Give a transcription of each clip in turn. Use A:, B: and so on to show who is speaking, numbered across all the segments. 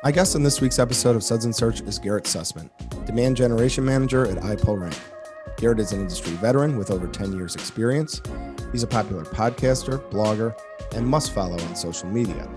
A: My guest on this week's episode of Suds Search is Garrett Sussman, Demand Generation Manager at iPullRank. Garrett is an industry veteran with over 10 years experience. He's a popular podcaster, blogger, and must follow on social media.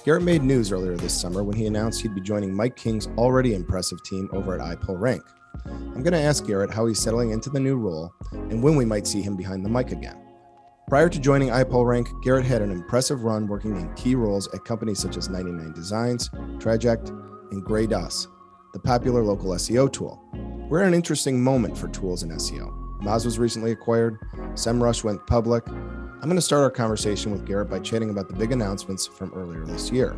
A: Garrett made news earlier this summer when he announced he'd be joining Mike King's already impressive team over at iPullRank. I'm going to ask Garrett how he's settling into the new role and when we might see him behind the mic again. Prior to joining iPullRank, Garrett had an impressive run working in key roles at companies such as 99 Designs, Traject, and Garretts, the popular local SEO tool. We're at an interesting moment for tools in SEO. Moz was recently acquired, SEMrush went public. I'm going to start our conversation with Garrett by chatting about the big announcements from earlier this year.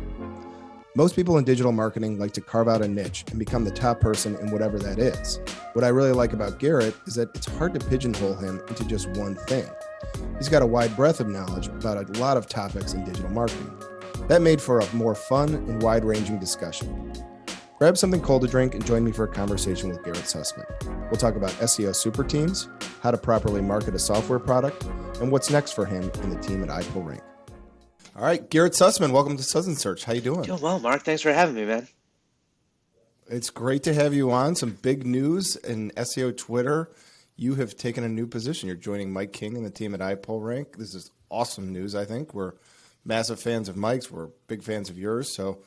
A: Most people in digital marketing like to carve out a niche and become the top person in whatever that is. What I really like about Garrett is that it's hard to pigeonhole him into just one thing. He's got a wide breadth of knowledge about a lot of topics in digital marketing. That made for a more fun and wide-ranging discussion. Grab something cold to drink and join me for a conversation with Garrett Sussman. We'll talk about SEO super teams, how to properly market a software product, and what's next for him and the team at iPullRank. All right, Garrett Sussman, welcome to Suds Search. How you doing?
B: Doing well, Mark. Thanks for having me, man.
A: It's great to have you on. Some big news in SEO Twitter. You have taken a new position. You're joining Mike King and the team at iPullRank. This is awesome news, I think. We're massive fans of Mike's. We're big fans of yours. So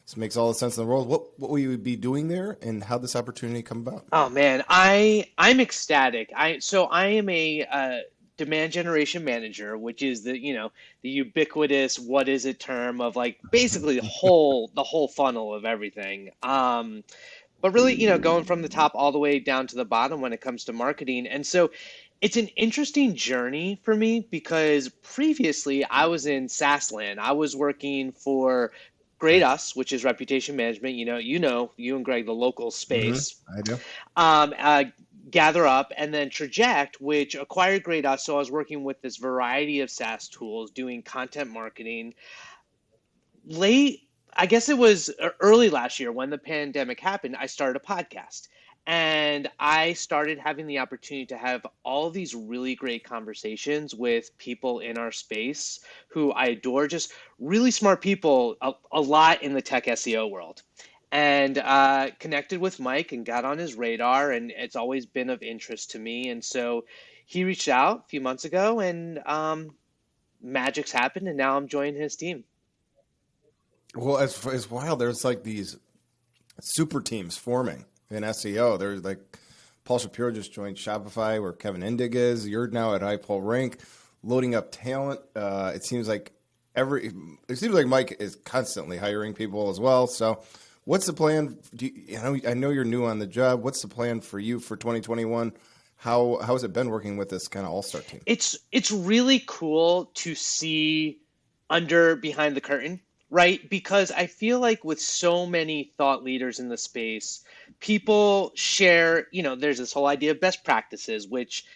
A: this makes all the sense in the world. What will you be doing there and how this opportunity come about?
B: Oh, man. I'm ecstatic. I am a demand generation manager, which is the ubiquitous what is it term of like basically the whole funnel of everything. But really, going from the top all the way down to the bottom when it comes to marketing. And so it's an interesting journey for me because previously I was in SaaS land. I was working for Garretts, which is reputation management. You and Greg, the local space.
A: I do.
B: Gather Up, and then Traject, which acquired Garretts. So I was working with this variety of SaaS tools, doing content marketing. I guess it was early last year when the pandemic happened, I started a podcast. And I started having the opportunity to have all these really great conversations with people in our space who I adore, just really smart people, a lot in the tech SEO world. And connected with Mike and got on his radar, and it's always been of interest to me. And so he reached out a few months ago, and magic's happened, and now I'm joining his team.
A: Well, it's wild. There's like these super teams forming in SEO. There's like Paul Shapiro just joined Shopify, where Kevin Endig is. You're now at iPullRank, loading up talent. It seems like Mike is constantly hiring people as well. So, what's the plan? I know you're new on the job. What's the plan for you for 2021? How has it been working with this kind of all-star team?
B: It's really cool to see behind the curtain. Right? Because I feel like with so many thought leaders in the space, people share, there's this whole idea of best practices, which,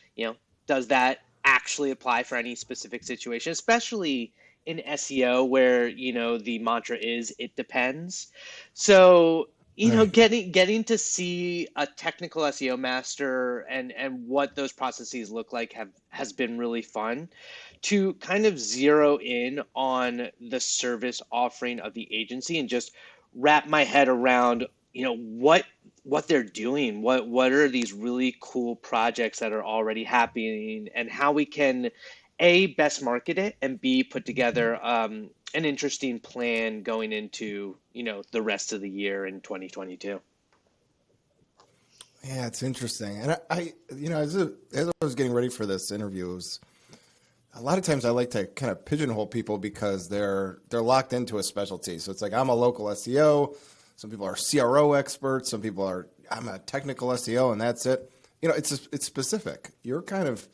B: does that actually apply for any specific situation, especially in SEO where, the mantra is it depends. So, getting to see a technical SEO master and what those processes look like has been really fun. To kind of zero in on the service offering of the agency and just wrap my head around, what they're doing, what are these really cool projects that are already happening, and how we can A, best market it, and B, put together an interesting plan going into, the rest of the year in 2022.
A: Yeah, it's interesting. And I as I was getting ready for this interview, a lot of times I like to kind of pigeonhole people because they're locked into a specialty. So it's like I'm a local SEO. Some people are CRO experts. Some people I'm a technical SEO, and that's it. It's specific. You're kind of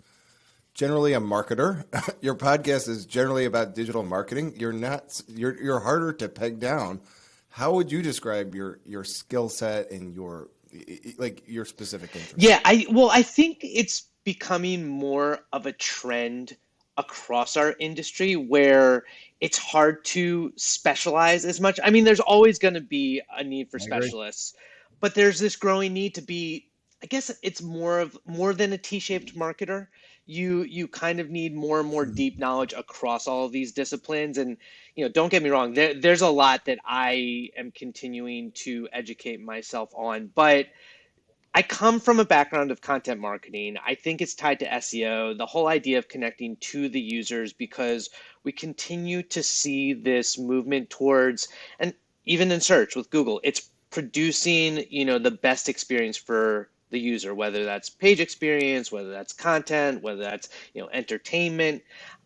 A: generally a marketer. Your podcast is generally about digital marketing. You're harder to peg down. How would you describe your skill set and your specific interest?
B: Yeah, I think it's becoming more of a trend across our industry where it's hard to specialize as much. I mean, there's always going to be a need for specialists, but there's this growing need to be, I guess it's more than a T-shaped marketer. you kind of need more and more deep knowledge across all of these disciplines. And don't get me wrong, there's a lot that I am continuing to educate myself on, but I come from a background of content marketing. I think it's tied to SEO, the whole idea of connecting to the users, because we continue to see this movement towards, and even in search with Google, it's producing, the best experience for the user, whether that's page experience, whether that's content, whether that's, entertainment.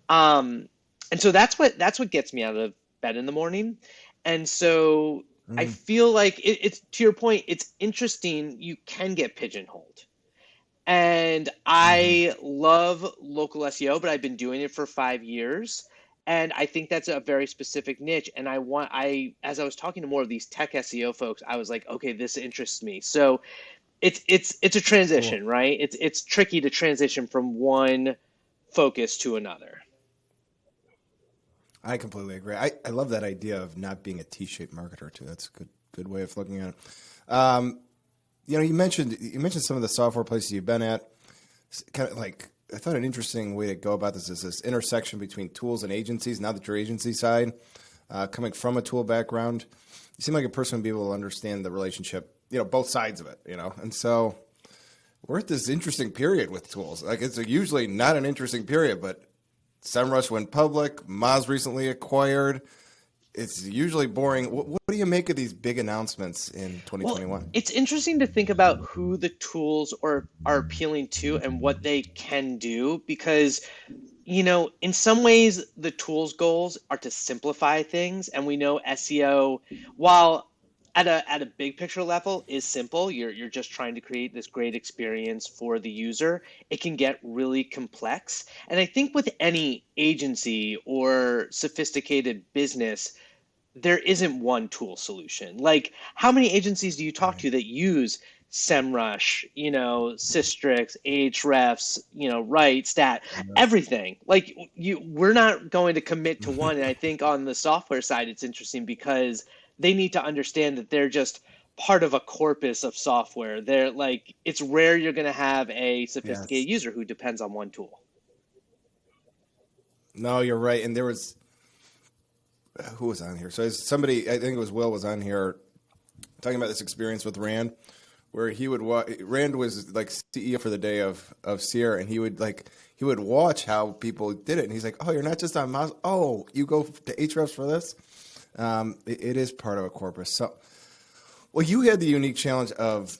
B: And so that's what gets me out of bed in the morning. And so I feel like it's, to your point, it's interesting. You can get pigeonholed. And I love local SEO, but I've been doing it for 5 years. And I think that's a very specific niche. And as I was talking to more of these tech SEO folks, I was like, okay, this interests me. So it's a transition,
A: Cool.
B: right? It's tricky to transition from one focus to another.
A: I completely agree. I love that idea of not being a T-shaped marketer too. That's a good way of looking at it. You mentioned some of the software places you've been at. It's kind of like, I thought an interesting way to go about this is this intersection between tools and agencies. Now that you're agency side, coming from a tool background, you seem like a person would be able to understand the relationship, both sides of it, And so we're at this interesting period with tools. Like, it's usually not an interesting period, but SEMrush went public. Moz recently acquired. It's usually boring. What do you make of these big announcements in 2021?
B: Well, it's interesting to think about who the tools are appealing to and what they can do, because, in some ways the tools goals are to simplify things. And we know SEO, while at a big picture level is simple, you're just trying to create this great experience for the user, it can get really complex. And I think with any agency or sophisticated business, there isn't one tool solution. Like, how many agencies do you talk to that use SEMrush, Systrix, Ahrefs, Right, Stat, everything? Like, we're not going to commit to one. And I think on the software side, it's interesting because they need to understand that they're just part of a corpus of software. They're like, it's rare you're going to have a sophisticated user who depends on one tool.
A: No, you're right. And there was, who was on here? So somebody, I think it was Will, was on here talking about this experience with Rand, where Rand was like CEO for the day of Sierra, and he would watch how people did it, and he's like, oh, you're not just on Moz. Oh, you go to Ahrefs for this. It is part of a corpus. So, well, you had the unique challenge of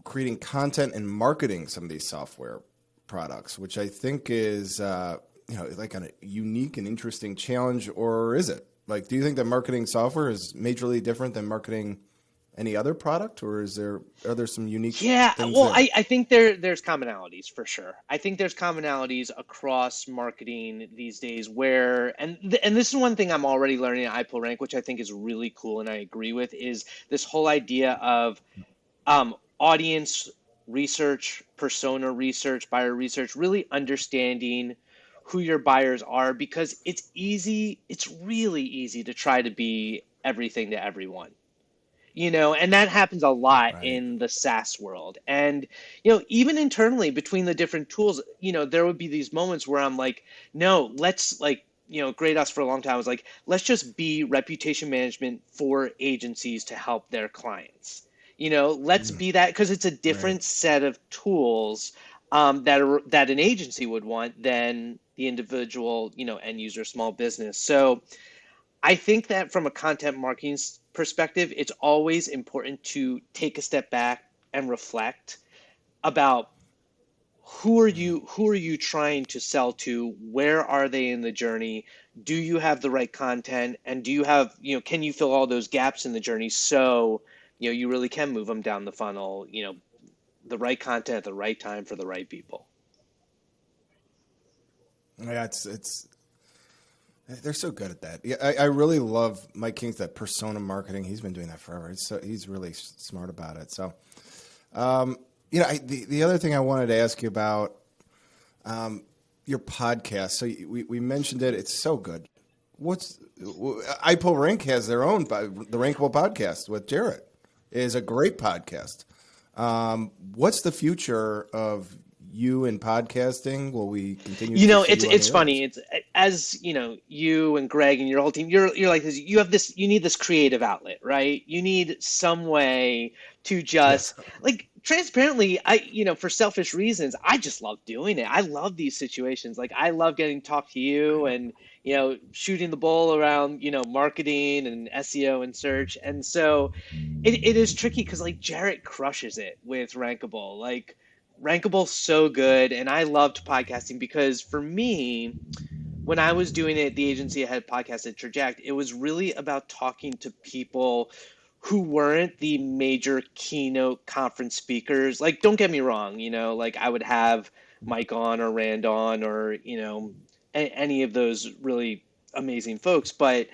A: creating content and marketing some of these software products, which I think is, like a unique and interesting challenge. Or is it? Like, do you think that marketing software is majorly different than marketing any other product, or are there some unique things
B: well,
A: there?
B: I think there's commonalities for sure. I think there's commonalities across marketing these days where, and this is one thing I'm already learning at iPullRank, which I think is really cool and I agree with, is this whole idea of audience research, persona research, buyer research, really understanding who your buyers are, because it's really easy to try to be everything to everyone. And that happens a lot in the SaaS world. And, even internally between the different tools, there would be these moments where I'm like, no, let's Grade Us for a long time was like, let's just be reputation management for agencies to help their clients. Let's be that, because it's a different set of tools that an agency would want than the individual, end user, small business. So I think that from a content marketing perspective, it's always important to take a step back and reflect about who are you trying to sell to? Where are they in the journey? Do you have the right content? And do you have, can you fill all those gaps in the journey so, you really can move them down the funnel, the right content at the right time for the right people.
A: Yeah, they're so good at that. Yeah, I really love Mike King's that persona marketing. He's been doing that forever. He's really smart about it. So, the other thing I wanted to ask you about, your podcast. So we mentioned it. It's so good. iPullRank has their own, the Rankable podcast with Garrett is a great podcast. What's the future of you in podcasting? Will we continue to see you on
B: It's
A: the air?
B: funny. It's as you and Greg and your whole team. You're like this. You have this. You need this creative outlet, right? You need some way to
A: Yes.
B: just like transparently. For selfish reasons, I just love doing it. I love these situations. Like I love getting to talk to you and shooting the bull around marketing and SEO and search. And so it is tricky because like Jarrett crushes it with Rankable. Like Rankable's so good, and I loved podcasting because for me, when I was doing it, the agency I had podcast at Traject, it was really about talking to people who weren't the major keynote conference speakers. Like, don't get me wrong, like I would have Mike on or Rand on or, any of those really amazing folks. But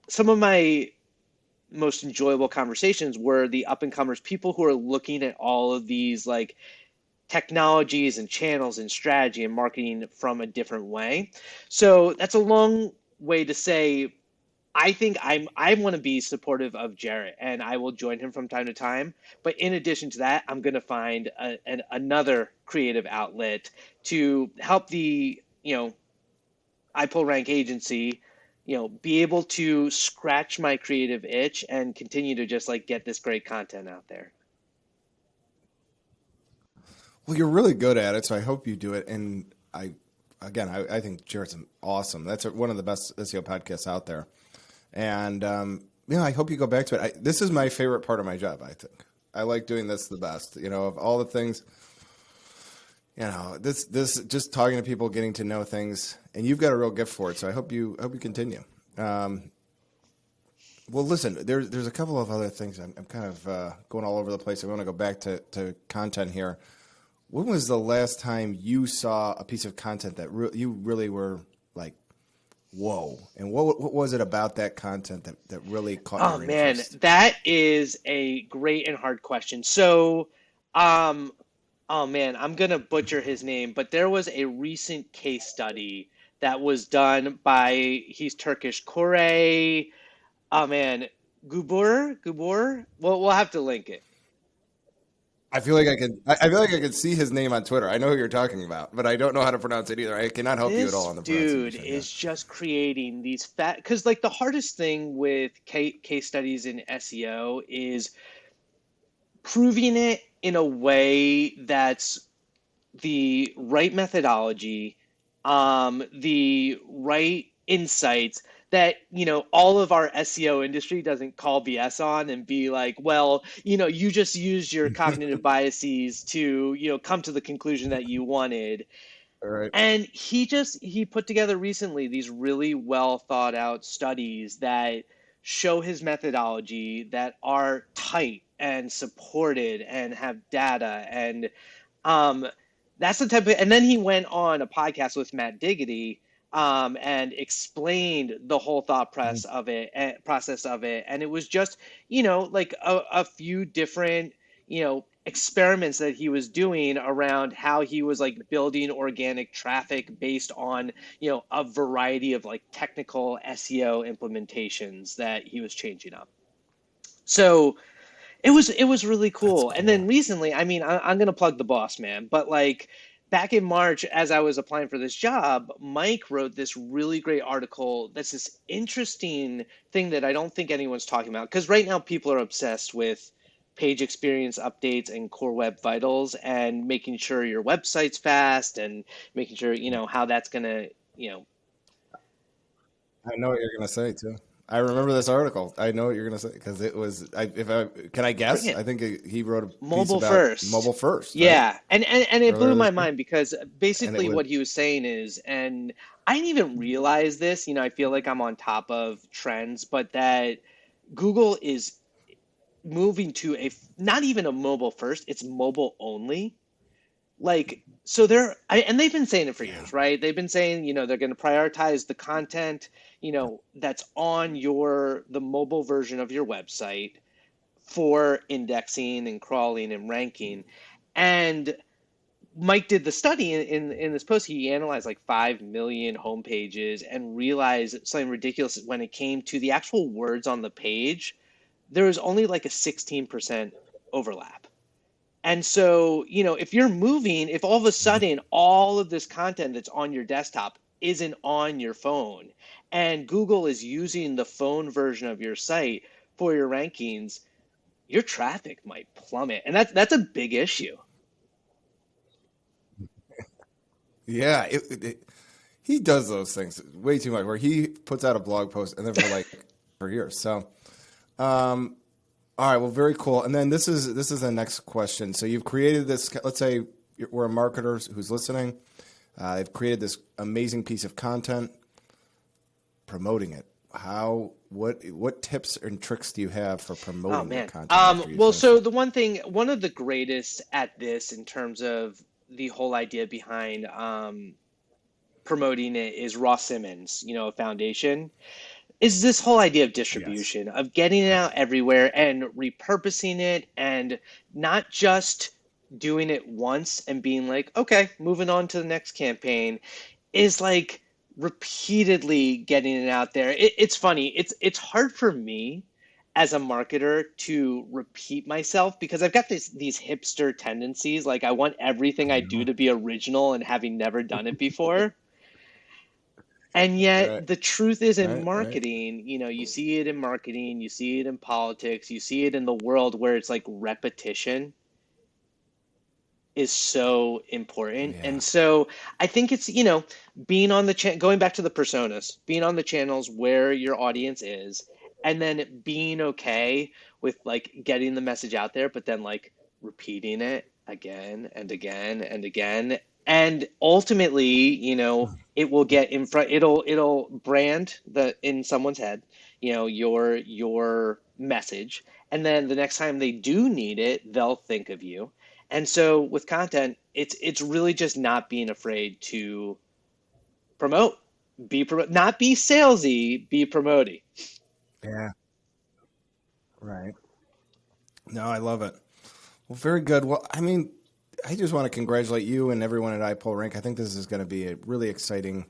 B: some of my most enjoyable conversations were the up and comers, people who are looking at all of these like technologies and channels and strategy and marketing from a different way. So that's a long way to say I think I want to be supportive of Jarrett and I will join him from time to time. But in addition to that, I'm going to find another creative outlet to help the iPullRank agency be able to scratch my creative itch and continue to just like get this great content out there.
A: Well, you're really good at it, so I hope you do it. And I think Jarrett's awesome. That's one of the best SEO podcasts out there. And I hope you go back to it. This is my favorite part of my job. I think I like doing this the best. Of all the things, this just talking to people, getting to know things, and you've got a real gift for it. So I hope you continue. Well, listen, there's a couple of other things. I'm kind of going all over the place. I want to go back to content here. When was the last time you saw a piece of content that you really were like, whoa? And what was it about that content that really caught your interest?
B: Man, that is a great and hard question. So, oh man, I'm gonna butcher his name, but there was a recent case study that was done by he's Turkish, Kore. Oh man, Gubur. Well, we'll have to link it.
A: I feel like I can. I feel like I can see his name on Twitter. I know who you're talking about, but I don't know how to pronounce it either. I cannot help you at all
B: This
A: on the
B: dude
A: pronunciation.
B: is just creating these because like the hardest thing with case studies in SEO is proving it in a way that's the right methodology, the right insights that all of our SEO industry doesn't call BS on and be like, well, you just used your cognitive biases to come to the conclusion that you wanted.
A: All right.
B: And he put together recently these really well thought out studies that show his methodology that are tight and supported and have data and um, that's the type of, and then he went on a podcast with Matt Diggity and explained the whole thought process of it. And it was just, like a few different, experiments that he was doing around how he was like building organic traffic based on, a variety of like technical SEO implementations that he was changing up. So it was really
A: That's
B: cool. And
A: cool.
B: then recently, I mean, I'm gonna plug the boss man, but like back in March, as I was applying for this job, Mike wrote this really great article. That's this interesting thing that I don't think anyone's talking about because right now people are obsessed with page experience updates and core web vitals and making sure your website's fast and making sure how that's gonna
A: I know what you're going to say too. I remember this article. I know what you're going to say because it was. Can I
B: bring
A: guess?
B: it
A: I think he wrote a piece
B: mobile
A: about
B: first.
A: mobile first, right?
B: Yeah, and it
A: Earlier
B: blew
A: this
B: my
A: year,
B: mind because
A: and it
B: basically
A: was.
B: what he was saying is, and I didn't even realize this, I feel like I'm on top of trends, but that Google is moving to not even a mobile first, it's mobile only. Like, so and they've been saying it for
A: Yeah.
B: years, right? They've been saying, they're going to prioritize the content, that's on the mobile version of your website for indexing and crawling and ranking. And Mike did the study in this post. He analyzed like 5 million home pages and realized something ridiculous when it came to the actual words on the page. There was only like a 16% overlap. And so, if you're moving, if all of a sudden all of this content that's on your desktop isn't on your phone, and Google is using the phone version of your site for your rankings, your traffic might plummet. And that's a big issue.
A: Yeah, he does those things way too much. Where he puts out a blog post and then for years. So, all right, well, very cool. And then this is the next question. So you've created this. Let's say we're a marketer who's listening. They've created this amazing piece of content. Promoting it. What tips and tricks do you have for promoting the content?
B: Well, so one of the greatest at this in terms of the whole idea behind promoting it is Ross Simmons, a foundation, is this whole idea of distribution, of getting it out everywhere and repurposing it, and not just doing it once and being like, okay, moving on to the next campaign, is like repeatedly getting it out there. It's funny. It's hard for me as a marketer to repeat myself because I've got these hipster tendencies. Like I want everything I do to be original and having never done it before. And yet the truth is in marketing, you see it in marketing, you see it in politics, you see it in the world where it's like repetition is so important. Yeah. And so I think it's, being on the going back to the personas, being on the channels where your audience is, and then being okay with like getting the message out there, but then like repeating it again and again and again. And ultimately, it will get in front, it'll brand in someone's head, your message. And then the next time they do need it, they'll think of you. And so with content, it's really just not being afraid to promote, not be salesy, be promoting.
A: Yeah. Right. No, I love it. Well, very good. Well, I mean, I just want to congratulate you and everyone at iPullRank. I think this is going to be a really exciting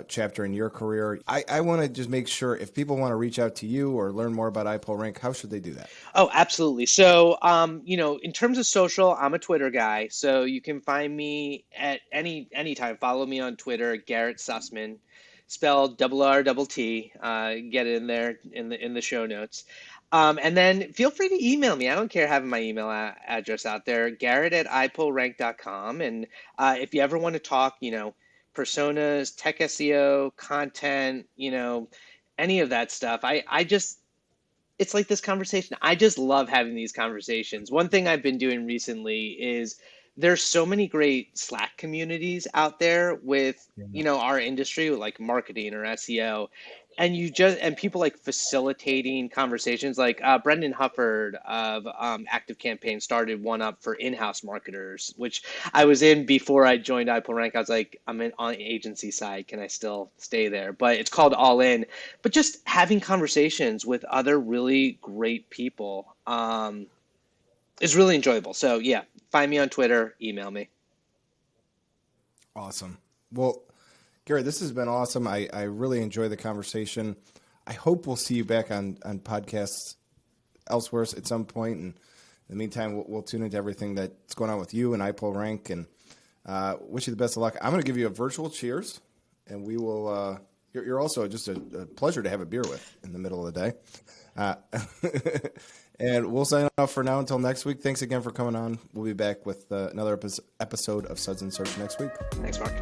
A: chapter in your career. I want to just make sure if people want to reach out to you or learn more about iPullRank, how should they do that?
B: Oh, absolutely. So, in terms of social, I'm a Twitter guy. So you can find me at any time. Follow me on Twitter, Garrett Sussman, spelled RRT. Get it in there in the show notes. And then feel free to email me. I don't care having my email address out there, Garrett@iPullRank.com. And if you ever want to talk, personas, tech SEO, content, any of that stuff, it's like this conversation. I just love having these conversations. One thing I've been doing recently is there's so many great Slack communities out there with, our industry, like marketing or SEO. And people like facilitating conversations, like Brendan Hufford of Active Campaign started one up for in-house marketers, which I was in before I joined iPullRank. I was like, I'm on the agency side. Can I still stay there? But it's called All In. But just having conversations with other really great people is really enjoyable. So yeah, find me on Twitter, email me.
A: Awesome. Well, Garrett, this has been awesome. I really enjoy the conversation. I hope we'll see you back on podcasts elsewhere at some point. And in the meantime, we'll tune into everything that's going on with you and iPullRank, and wish you the best of luck. I'm going to give you a virtual cheers, and we will. You're also just a pleasure to have a beer with in the middle of the day. And we'll sign off for now until next week. Thanks again for coming on. We'll be back with another episode of Suds Search next week.
B: Thanks, Mark.